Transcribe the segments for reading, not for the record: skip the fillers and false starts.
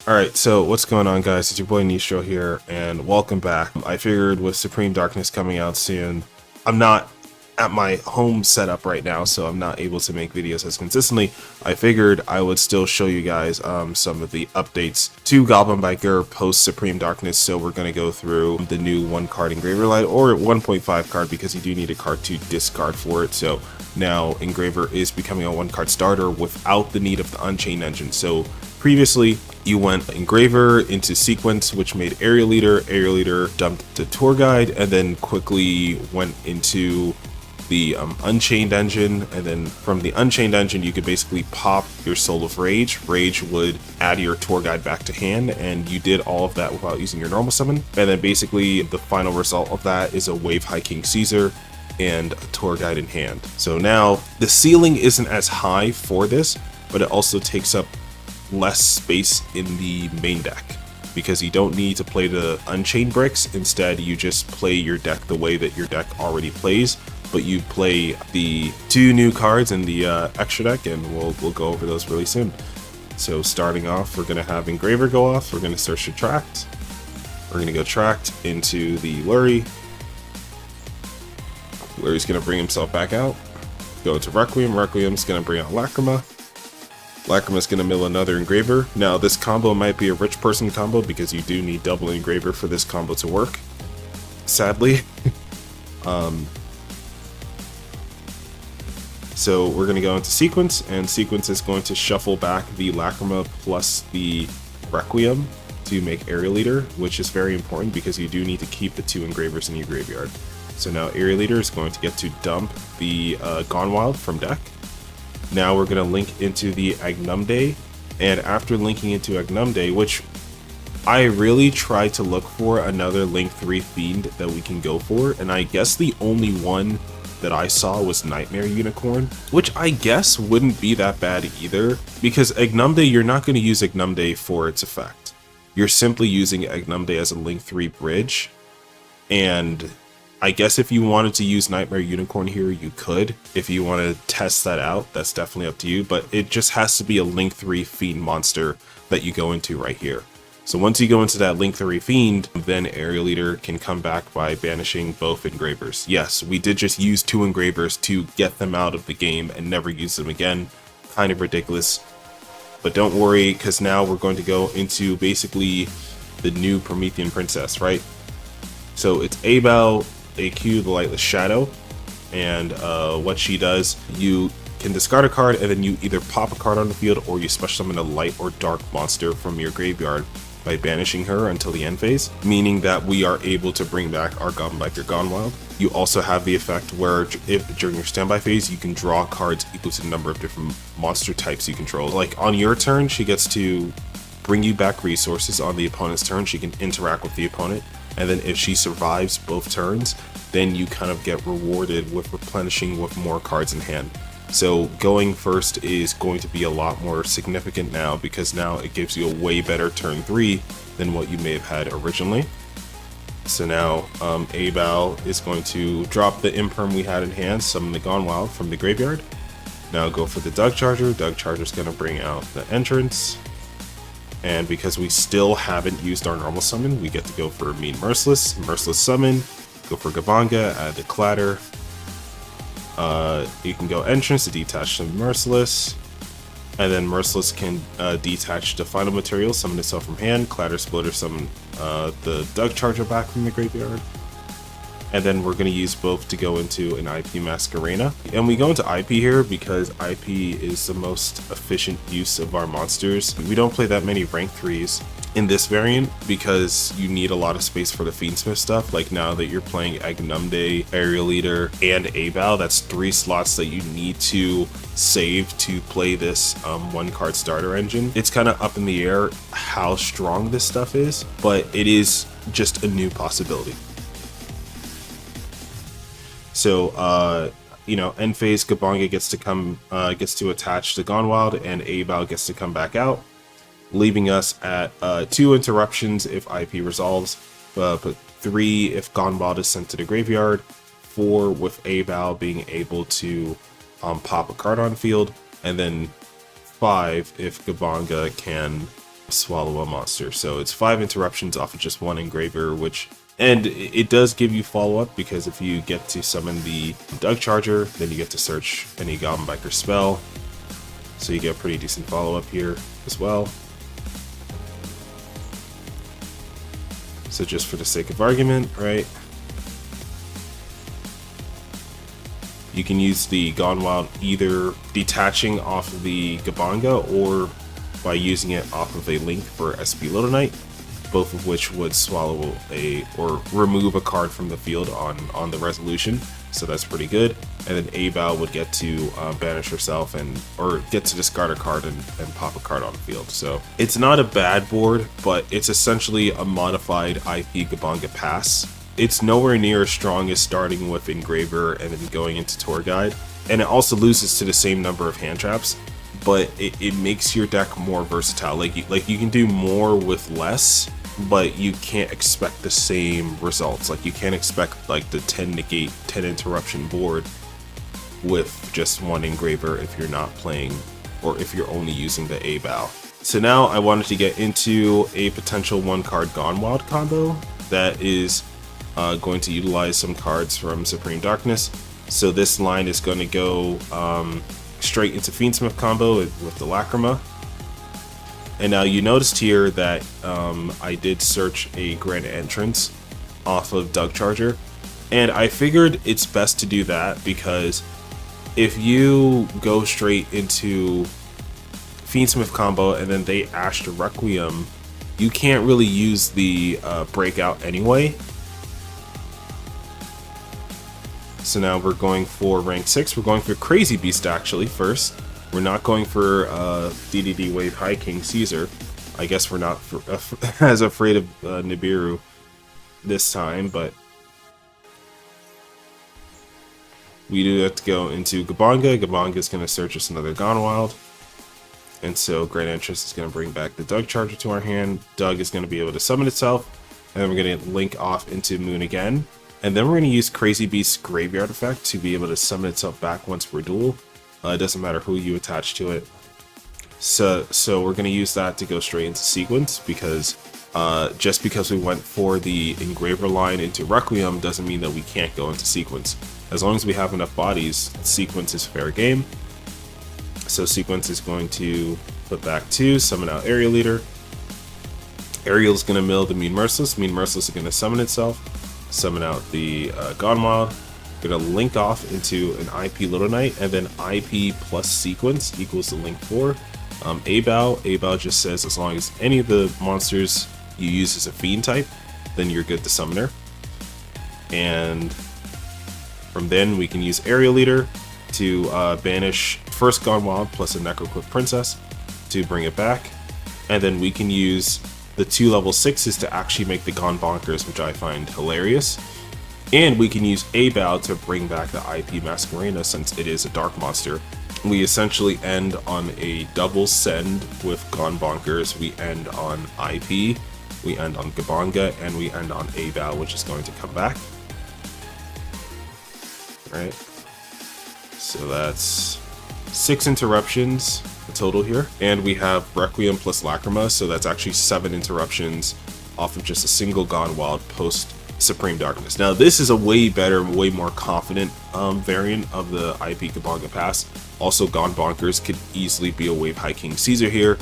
Alright, so what's going on, guys? It's your boy Nistro here, and welcome back. I figured with Supreme Darkness coming out soon, I'm not at my home setup right now, so I'm not able to make videos as consistently. I figured I would still show you guys some of the updates to Goblin by Gur post Supreme Darkness. So we're going to go through the new 1-card Engraver line, or 1.5 card, because you do need a card to discard for it. So now Engraver is becoming a 1-card starter without the need of the Unchained engine. So previously, you went Engraver into Sequence, which made Area Leader dumped to Tour Guide, and then quickly went into the Unchained engine. And then from the Unchained engine, you could basically pop your Soul of Rage. Rage would add your Tour Guide back to hand, and you did all of that without using your normal summon. And then basically the final result of that is a Wave High King Caesar and a Tour Guide in hand. So now the ceiling isn't as high for this, but it also takes up less space in the main deck, because you don't need to play the Unchained bricks. Instead, you just play your deck the way that your deck already plays, but you play the 2 new cards in the extra deck, and we'll go over those really soon. So starting off, we're going to have Engraver go off. We're going to search the Tract. We're going to go Tract into the Lurie. Lurie's going to bring himself back out. Go into Requiem. Requiem's going to bring out Lacrima. Lacrima's going to mill another Engraver. Now, this combo might be a rich person combo, because you do need double Engraver for this combo to work, sadly. So we're going to go into Sequence, and Sequence is going to shuffle back the Lacrima plus the Requiem to make Area Leader, which is very important because you do need to keep the 2 Engravers in your graveyard. So now Area Leader is going to get to dump the Gone Wild from deck. Now we're going to link into the Agnumde, and after linking into Agnumde, which I really tried to look for another Link 3 Fiend that we can go for, and I guess the only one that I saw was Nightmare Unicorn, which I guess wouldn't be that bad either, because Agnumde, you're not going to use Agnumde for its effect. You're simply using Agnumde as a Link 3 bridge, and I guess if you wanted to use Nightmare Unicorn here, you could. If you want to test that out, that's definitely up to you, but it just has to be a Link 3 Fiend monster that you go into right here. So once you go into that Link 3 Fiend, then Area Leader can come back by banishing both Engravers. Yes, we did just use 2 Engravers to get them out of the game and never use them again. Kind of ridiculous. But don't worry, because now we're going to go into basically the new Promethean Princess, right? So it's Abel, AQ, the Lightless Shadow, and what she does, you can discard a card, and then you either pop a card on the field, or you special summon a light or dark monster from your graveyard by banishing her until the end phase, meaning that we are able to bring back our Goblin by Gur Gone Wild. You also have the effect where if during your standby phase, you can draw cards equal to the number of different monster types you control. Like on your turn, she gets to bring you back resources. On the opponent's turn, she can interact with the opponent. And then if she survives both turns, then you kind of get rewarded with replenishing with more cards in hand. So going first is going to be a lot more significant now, because now it gives you a way better turn 3 than what you may have had originally. So now Abel is going to drop the Imperm we had in hand, summon the Gone Wild from the graveyard. Now go for the Dug Charger. Dug Charger is going to bring out the Entrance. And because we still haven't used our normal summon, we get to go for Mean Merciless. Merciless summon, go for Gabanga, add the Clatter. You can go Entrance to detach to Merciless. And then Merciless can detach to Final Material, summon itself from hand. Clatter Splitter, summon the Dug Charger back from the graveyard. And then we're going to use both to go into an IP Masquerena. And we go into IP here because IP is the most efficient use of our monsters. We don't play that many rank 3s in this variant because you need a lot of space for the Fiend Smith stuff. Like now that you're playing Agnumde, Area Leader, and Abel, that's 3 slots that you need to save to play this 1-card starter engine. It's kind of up in the air how strong this stuff is, but it is just a new possibility. So, end phase, Gabanga gets to attach to Gone Wild, and Abel gets to come back out, leaving us at 2 interruptions if IP resolves, but 3 if Gone Wild is sent to the graveyard, 4 with Abel being able to pop a card on field, and then 5 if Gabanga can swallow a monster. So it's 5 interruptions off of just 1 engraver, and it does give you follow-up, because if you get to summon the Dug Charger, then you get to search any Goblin Biker spell. So you get pretty decent follow-up here as well. So just for the sake of argument, right? You can use the Gone Wild either detaching off of the Gabanga or by using it off of a link for SP Little Knight, both of which would swallow or remove a card from the field on the resolution. So that's pretty good. And then Abao would get to banish herself or get to discard a card and pop a card on the field. So it's not a bad board, but it's essentially a modified IP Gabanga Pass. It's nowhere near as strong as starting with Engraver and then going into Tour Guide. And it also loses to the same number of hand traps, but it makes your deck more versatile. Like you can do more with less, but you can't expect the same results. Like you can't expect like the 10 negate, 10 interruption board with just 1 engraver if you're not playing, or if you're only using the Abao. So now I wanted to get into a potential 1-card Gone Wild combo that is going to utilize some cards from Supreme Darkness. So this line is going to go straight into Fiend Smith combo with the Lacrima. And now you noticed here that I did search a Grand Entrance off of Dug Charger, and I figured it's best to do that, because if you go straight into Fiend Smith combo and then they Ash to Requiem, you can't really use the breakout anyway. So now we're going for rank 6. We're going for Crazy Beast actually first. We're not going for DDD Wave High King Caesar. I guess we're not as afraid of Nibiru this time, but we do have to go into Gabanga. Gabanga is going to search us another Gone Wild. And so Grand Entrance is going to bring back the Dug Charger to our hand. Dug is going to be able to summon itself. And then we're going to link off into Moon again. And then we're going to use Crazy Beast's Graveyard Effect to be able to summon itself back once we're duel. It doesn't matter who you attach to it. So we're going to use that to go straight into Sequence, because just because we went for the Engraver line into Requiem doesn't mean that we can't go into Sequence. As long as we have enough bodies, Sequence is fair game. So Sequence is going to put back 2, summon out Area Leader. Ariel is going to mill the Mean Merciless. Mean Merciless is going to summon itself, summon out the Gone Wild. Gonna link off into an IP Little Knight, and then IP plus Sequence equals the link 4. Abao just says as long as any of the monsters you use as a Fiend type, then you're good to summon her. And from then we can use Area Leader to banish first Gone Wild plus a Necroquip Princess to bring it back, and then we can use the 2 level 6s to actually make the Gone Bonkers, which I find hilarious. And we can use Abao to bring back the IP Masquerena, since it is a dark monster. We essentially end on a double send with Gone Bonkers. We end on IP, we end on Gabanga, and we end on Abao, which is going to come back. Right? So that's 6 interruptions total here. And we have Requiem plus Lacrima, so that's actually 7 interruptions off of just a single Gone Wild post Supreme Darkness. Now this is a way better, way more confident variant of the IP Gabanga Pass. Also, Gone Bonkers could easily be a Wave High King Caesar here.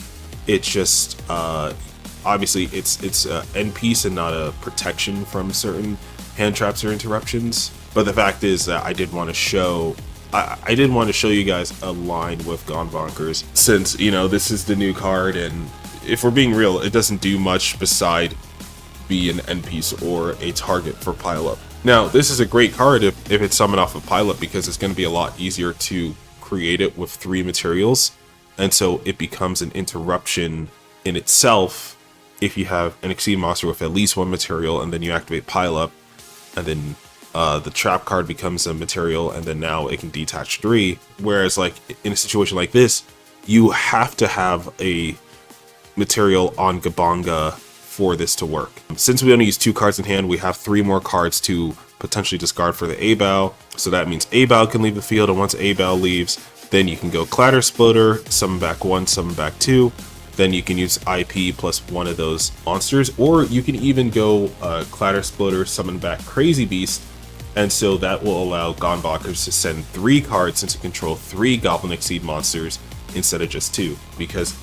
It's just obviously it's an end piece and not a protection from certain hand traps or interruptions. But the fact is that I did want to show you guys a line with Gone Bonkers, since you know this is the new card, and if we're being real, it doesn't do much beside be an end piece or a target for pileup. Now this is a great card if it's summoned off of pileup, because it's going to be a lot easier to create it with 3 materials, and so it becomes an interruption in itself if you have an Exceed monster with at least 1 material, and then you activate pileup, and then the trap card becomes a material, and then now it can detach 3. Whereas like in a situation like this, you have to have a material on Gabanga for this to work. Since we only use 2 cards in hand, we have 3 more cards to potentially discard for the Abao. So that means Abao can leave the field, and once Abao leaves, then you can go Clatter Splitter, summon back 1, summon back 2, then you can use IP plus one of those monsters, or you can even go Clatter Exploder, summon back Crazy Beast, and so that will allow Gonbonkers to send 3 cards into control 3 Goblin Exceed monsters instead of just 2, because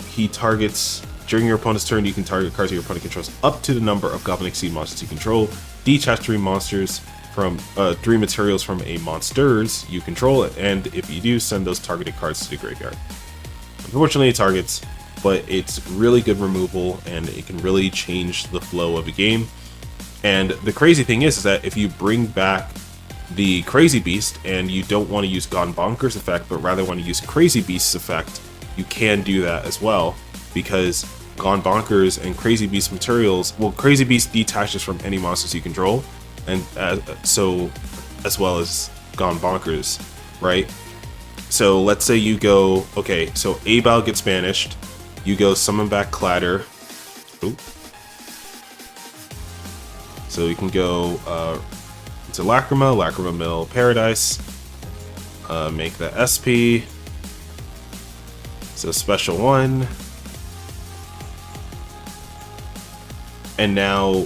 he targets, during your opponent's turn, you can target cards your opponent controls up to the number of Goblin Exceed monsters you control, detach 3 monsters from 3 materials from a monsters you control, and if you do, send those targeted cards to the graveyard. Unfortunately, it targets, but it's really good removal, and it can really change the flow of a game. And the crazy thing is that if you bring back the Crazy Beast and you don't want to use Gone Bonkers effect, but rather want to use Crazy Beast's effect, you can do that as well, because Gone Bonkers and Crazy Beast materials, well, Crazy Beast detaches from any monsters you control, and so as well as Gone Bonkers, right? So let's say you go, okay, so Abal gets banished, you go summon back Clatter. Ooh. So you can go into Lacrima Mill Paradise, make that SP, so special 1, and now,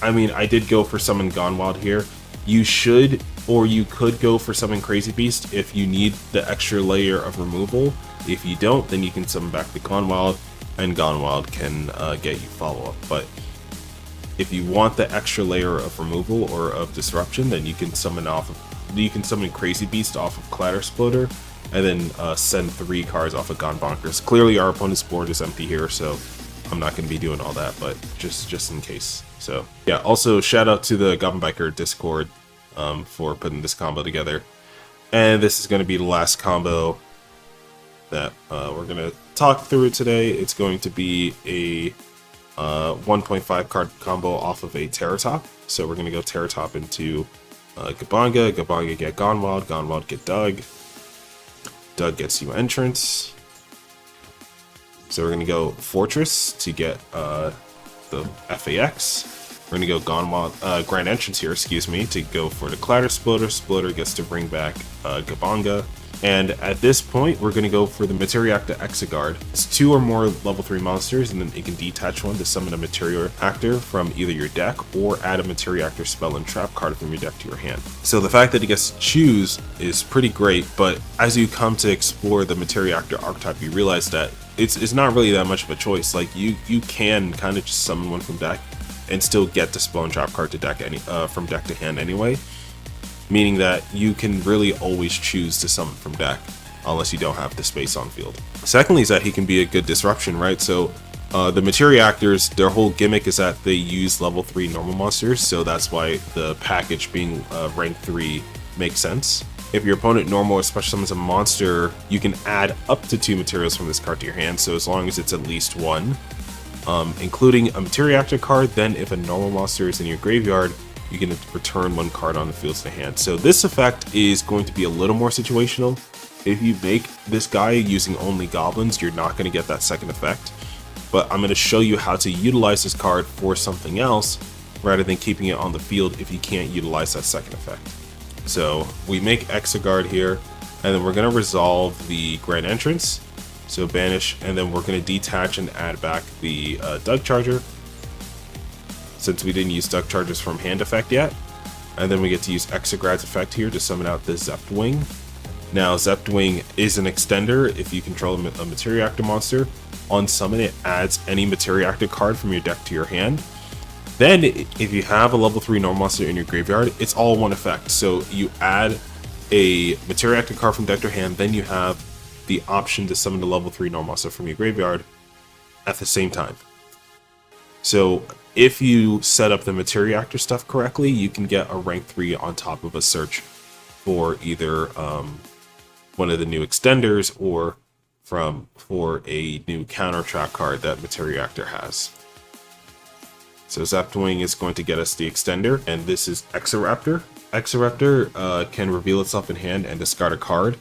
I mean, I did go for summon Gone Wild here. You should, or you could go for summon Crazy Beast if you need the extra layer of removal. If you don't, then you can summon back the Gone Wild, and Gone Wild can get you follow-up. But if you want the extra layer of removal or of disruption, then you can summon Crazy Beast off of Clatter Exploder, and then send 3 cards off of Gone Bonkers. Clearly, our opponent's board is empty here, so I'm not going to be doing all that, but just in case. So yeah, also shout out to the Goblin Biker Discord for putting this combo together. And this is going to be the last combo that we're going to talk through today. It's going to be a 1.5 card combo off of a Terratop. So we're going to go Terratop into Gabanga. Gabanga get Gone Wild get Dug. Dug gets you Entrance. So we're going to go Fortress to get the FAX. We're going to go Gone Wild, Grand Entrance here, excuse me, to go for the Clatter Exploder. Exploder gets to bring back Gabanga. And at this point, we're going to go for the Materia Ag Guard. It's 2 or more level 3 monsters, and then it can detach one to summon a Materia Actor from either your deck or add a Materia Actor spell and trap card from your deck to your hand. So the fact that he gets to choose is pretty great, but as you come to explore the Materia Actor archetype, you realize that it's not really that much of a choice. Like, you can kind of just summon one from deck and still get the spell and trap card to deck from deck to hand anyway. Meaning that you can really always choose to summon from deck unless you don't have the space on field. Secondly is that he can be a good disruption, right? So the Materia Actors, their whole gimmick is that they use level 3 normal monsters, so that's why the package being rank 3 makes sense. If your opponent normal or special summons a monster, you can add up to 2 materials from this card to your hand, so as long as it's at least 1, including a Materia Actor card. Then if a normal monster is in your graveyard, you can return 1 card on the field to the hand. So this effect is going to be a little more situational. If you make this guy using only goblins, you're not going to get that second effect. But I'm going to show you how to utilize this card for something else rather than keeping it on the field if you can't utilize that second effect. So we make Exiguard here, and then we're going to resolve the Grand Entrance. So banish, and then we're going to detach and add back the Dug Charger, since we didn't use Duck Charges from hand effect yet. And then we get to use Exigrad's effect here to summon out the Zeptwing. Now, Zeptwing is an extender if you control a Materia Actor monster. On summon, it adds any Materia Actor card from your deck to your hand. Then, if you have a level 3 normal monster in your graveyard, it's all one effect. So you add a Materia Actor card from deck to hand, then you have the option to summon the level 3 normal monster from your graveyard at the same time. So if you set up the Materia Actor stuff correctly, you can get a rank 3 on top of a search for either one of the new extenders or for a new counter trap card that Materia Actor has. So Zeptwing is going to get us the extender, and this is Exiraptor. Exiraptor can reveal itself in hand and discard a card.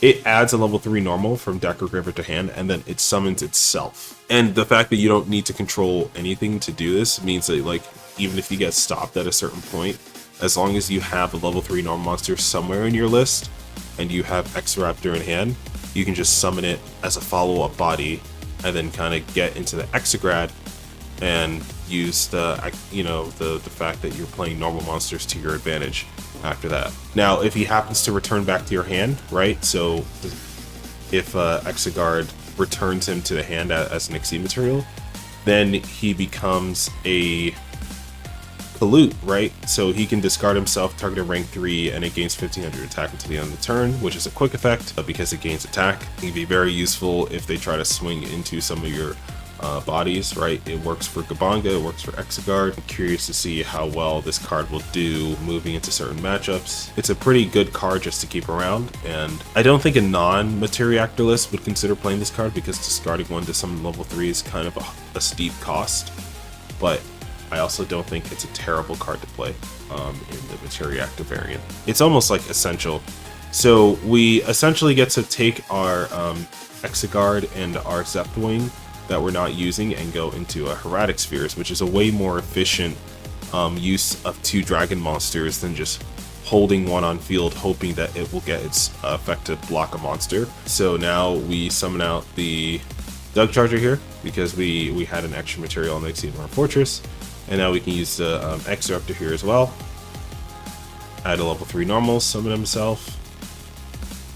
It adds a level 3 normal from deck or graveyard to hand, and then it summons itself. And the fact that you don't need to control anything to do this means that, like, even if you get stopped at a certain point, as long as you have a level 3 normal monster somewhere in your list, and you have Exiraptor in hand, you can just summon it as a follow-up body and then kind of get into the Exagrad and use the, you know, the fact that you're playing normal monsters to your advantage after that. Now, if he happens to return back to your hand, right? So if Exaguard returns him to the hand as an Exceed material, then he becomes a Pollute, right? So he can discard himself, target a rank 3, and it gains 1500 attack until the end of the turn, which is a quick effect because it gains attack. It can be very useful if they try to swing into some of your bodies, right? It works for Gabanga, it works for Exaguard. I'm curious to see how well this card will do moving into certain matchups. It's a pretty good card just to keep around, and I don't think a non-Materia Actor list would consider playing this card because discarding one to summon level 3 is kind of a steep cost, but I also don't think it's a terrible card to play in the Materia Actor variant. It's almost like essential. So we essentially get to take our Exaguard and our Zeptwing that we're not using and go into a Hermetic Spheres, which is a way more efficient use of 2 dragon monsters than just holding one on field hoping that it will get its effect to block a monster. So now we summon out the Dug Charger here because we had an extra material on the Exceed of our Fortress, and now we can use the Exoraptor here as well. Add a level 3 normal, summon himself.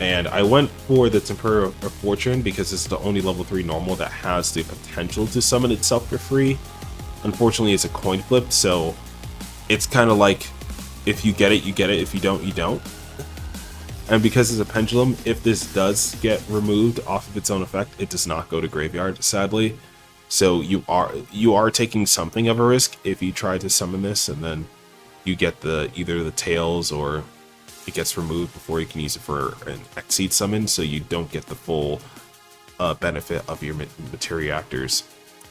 And I went for the Tempura of Fortune because it's the only level 3 normal that has the potential to summon itself for free. Unfortunately, it's a coin flip, so it's kind of like if you get it, you get it. If you don't, you don't. And because it's a pendulum, if this does get removed off of its own effect, it does not go to graveyard, sadly. So you are taking something of a risk if you try to summon this and then you get either the tails or it gets removed before you can use it for an Exceed summon, so you don't get the full benefit of your Materia Actors.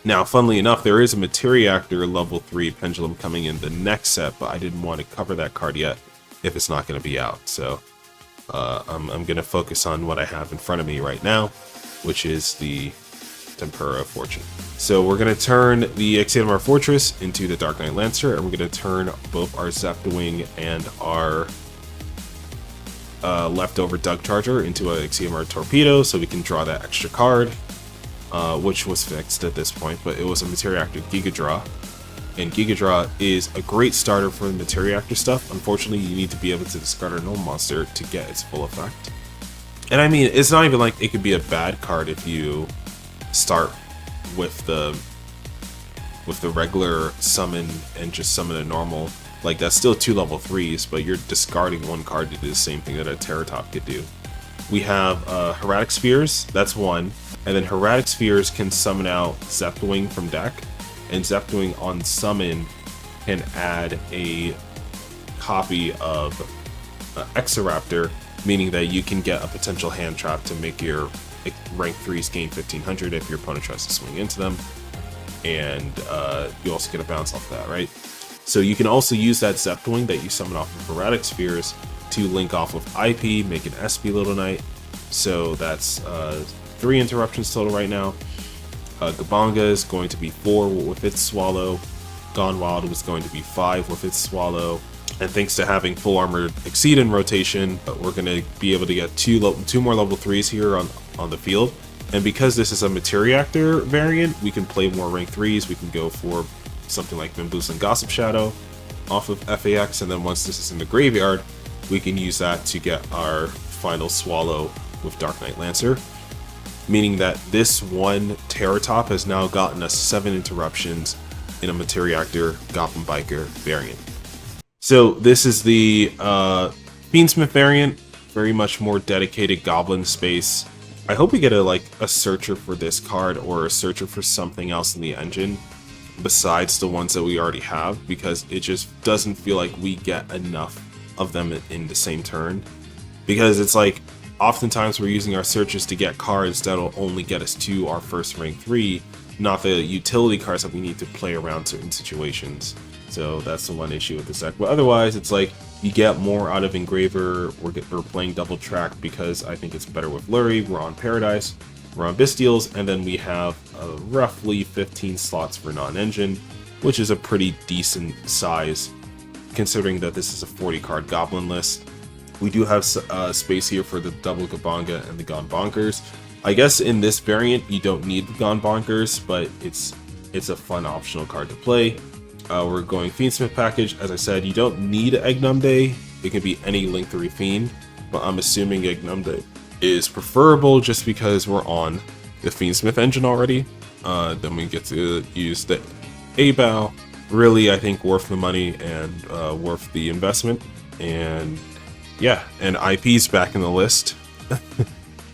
Now, funnily enough, there is a Materia Actor level 3 pendulum coming in the next set, but I didn't want to cover that card yet if it's not going to be out. So I'm going to focus on what I have in front of me right now, which is the Tempura of Fortune. So we're going to turn the Exceed Fortress into the Dark Knight Lancer, and we're going to turn both our Zeptwing and our leftover Dug Charger into a XCMR Torpedo, so we can draw that extra card, which was fixed at this point, but it was a Materia Actor Giga Draw. And Giga Draw is a great starter for the Materia Actor stuff. Unfortunately, you need to be able to discard a normal monster to get its full effect. And I mean, it's not even like it could be a bad card if you start with the regular summon and just summon a normal. Like, that's still 2 level 3s, but you're discarding one card to do the same thing that a Terratop could do. We have Hermetic Spheres, that's one, and then Hermetic Spheres can summon out Zeptwing from deck, and Zeptwing on summon can add a copy of Exoraptor, meaning that you can get a potential hand trap to make your rank 3s gain 1500 if your opponent tries to swing into them, and you also get a bounce off that, right? So you can also use that Zeptwing that you summon off of Hermetic Spheres to link off of IP, make an SP Little Knight. So that's 3 interruptions total right now. Gabanga is going to be 4 with its Swallow. Gone Wild was going to be 5 with its Swallow. And thanks to having full armored Exceed in rotation, we're going to be able to get 2 more level 3s here on the field. And because this is a Materia Actor variant, we can play more rank 3s. We can go for something like Bamboozling Gossip Shadow off of FAX, and then once this is in the graveyard, we can use that to get our final Swallow with Dark Knight Lancer, meaning that this one Terratop has now gotten us 7 interruptions in a Materia Actor Goblin Biker variant. So this is the Fiend Smith variant, very much more dedicated Goblin space. I hope we get a searcher for this card or a searcher for something else in the engine besides the ones that we already have, because it just doesn't feel like we get enough of them in the same turn. Because it's like, oftentimes we're using our searches to get cards that'll only get us to our first rank 3, not the utility cards that we need to play around certain situations. So that's the one issue with this deck. But otherwise, it's like, you get more out of Engraver. We're playing double track because I think it's better with Lurie. We're on Paradise. We're on Bystials, and then we have roughly 15 slots for non-engine, which is a pretty decent size, considering that this is a 40-card Goblin list. We do have space here for the double Gabanga and the Gone Bonkers, I guess in this variant you don't need the Gone Bonkers, but it's a fun optional card to play. We're going Fiend Smith package. As I said, you don't need Egnumde. It can be any Link 3 Fiend, but I'm assuming Egnumde is preferable just because we're on the Fiend Smith engine already. Then we get to use the A-Bow. Really, I think worth the money and worth the investment. And yeah, and IP's back in the list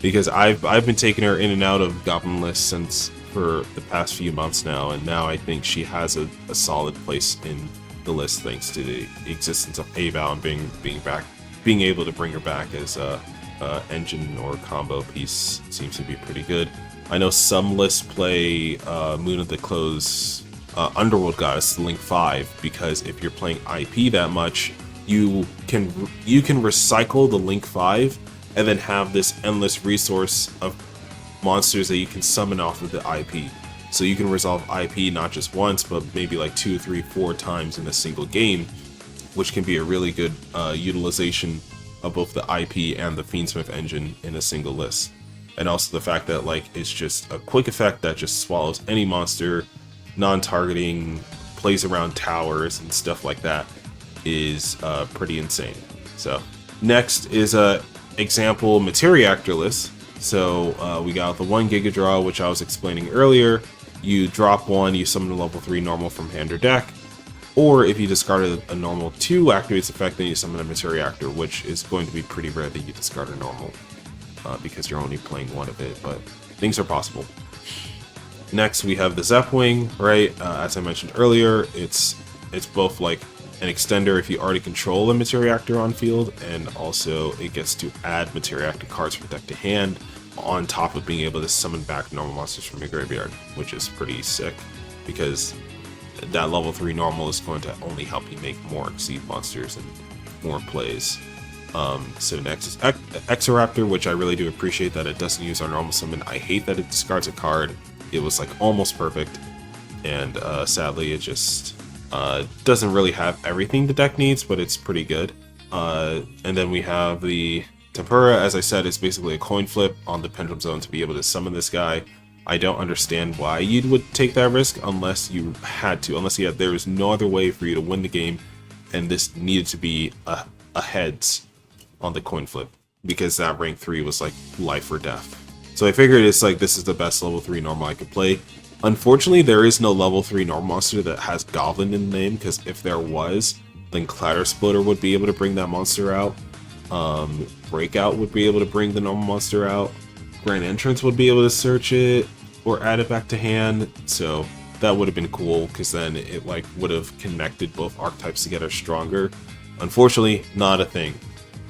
because I've been taking her in and out of Goblin lists since for the past few months now, and now I think she has a solid place in the list thanks to the existence of A-Bow and being able to bring her back as a engine or combo piece seems to be pretty good. I know some lists play Moon of the Close Underworld Goddess Link 5 because if you're playing IP that much, you can recycle the Link 5 and then have this endless resource of monsters that you can summon off of the IP. So you can resolve IP not just once, but maybe like 2, 3, 4 times in a single game, which can be a really good utilization of both the IP and the Fiend Smith engine in a single list. And also the fact that like it's just a quick effect that just swallows any monster, non-targeting, plays around towers and stuff like that is pretty insane. So next is a example Materia Actor list. So we got the 1 Giga Draw, which I was explaining earlier. You drop 1, you summon a level 3 normal from hand or deck. Or if you discarded a normal 2 activates effect, then you summon a Materia Actor, which is going to be pretty rare that you discard a normal. Because you're only playing one of it, but things are possible. Next, we have the Zepwing, right? As I mentioned earlier, it's both like an extender if you already control a Materia Actor on field, and also it gets to add Materia Actor cards from deck to hand on top of being able to summon back normal monsters from your graveyard, which is pretty sick because that level 3 normal is going to only help you make more Exceed monsters and more plays. So next is Exoraptor, which I really do appreciate that it doesn't use our normal summon. I hate that it discards a card. It was like almost perfect, and sadly it just doesn't really have everything the deck needs, but it's pretty good. And then we have the Tempura. As I said, it's basically a coin flip on the Pendulum Zone to be able to summon this guy. I don't understand why you would take that risk unless you had to, there was no other way for you to win the game, and this needed to be a heads on the coin flip because that rank 3 was like life or death. So I figured it's like this is the best level 3 normal I could play. Unfortunately, there is no level 3 normal monster that has Goblin in the name, because if there was, then Clatter Splitter would be able to bring that monster out. Breakout would be able to bring the normal monster out. Grand Entrance would be able to search it or add it back to hand. So that would have been cool because then it like would have connected both archetypes together stronger. Unfortunately, not a thing.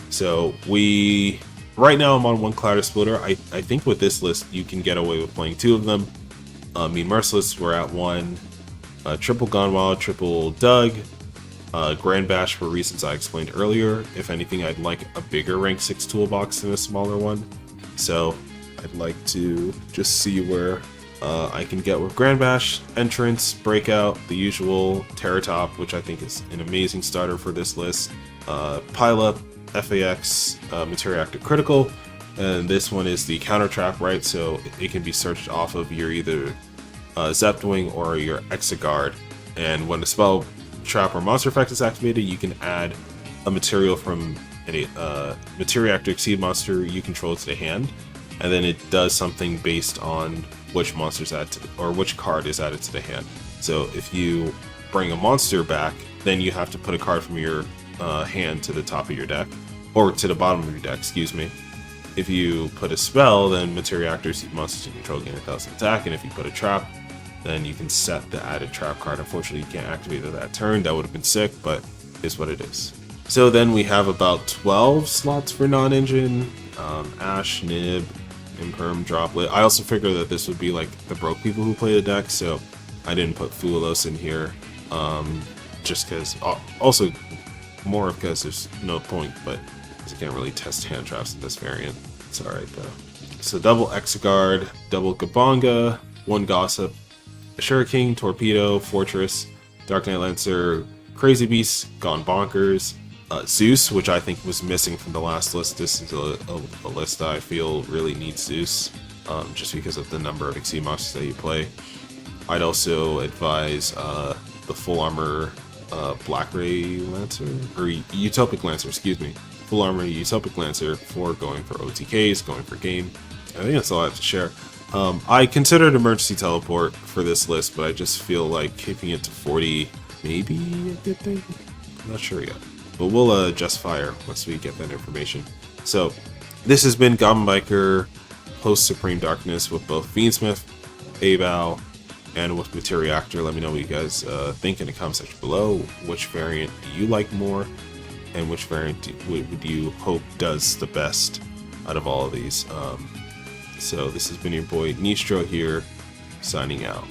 So right now I'm on 1 Clatter Splitter. I think with this list you can get away with playing 2 of them. Mean Merciless, we're at 1. Triple Gone Wild, triple Doug. Grand Bash for reasons I explained earlier. If anything, I'd like a bigger rank 6 toolbox than a smaller one. So I'd like to just see where I can get with Grand Bash, Entrance, Breakout, the usual, Terratop, which I think is an amazing starter for this list. Pile Up, FAX, Materia Actor Critical, and this one is the counter trap, right? So it can be searched off of your either Zepwing or your Exiguard, and when the spell, trap, or monster effect is activated, you can add a material from a Materia Actor Exceed monster you control to the hand, and then it does something based on which monster's added to or which card is added to the hand. So if you bring a monster back, then you have to put a card from your hand to the top of your deck, or to the bottom of your deck, excuse me. If you put a spell, then Materia Actor Exceed monsters you control gain 1,000 attack, and if you put a trap, then you can set the added trap card. Unfortunately, you can't activate it that turn. That would have been sick, but is what it is. So then we have about 12 slots for non-engine. Ash, Nib, Imperm, Droplet. I also figured that this would be like the broke people who play the deck, so I didn't put Fuelos in here. Just because, also more because there's no point, but you can't really test hand traps in this variant. It's alright though. So double Exiguard, double Gabonga, 1 Gossip, Ashura King, Torpedo, Fortress, Dark Knight Lancer, Crazy Beast, Gone Bonkers, Zeus, which I think was missing from the last list. This is a list that I feel really needs Zeus. just because of the number of XC monsters that you play. I'd also advise the full armor Black Ray Lancer, or Utopic Lancer, excuse me. Full armor Utopic Lancer for going for OTKs, going for game. I think that's all I have to share. I considered emergency teleport for this list, but I just feel like keeping it to 40 maybe a good thing. I'm not sure yet, but we'll adjust fire once we get that information. So this has been Goblin Biker post Supreme Darkness with both Fiend Smith, Abow, and with Materia Ag Guard. Let me know what you guys think in the comment section below. Which variant do you like more, and which variant would you hope does the best out of all of these? So this has been your boy Nistro here, signing out.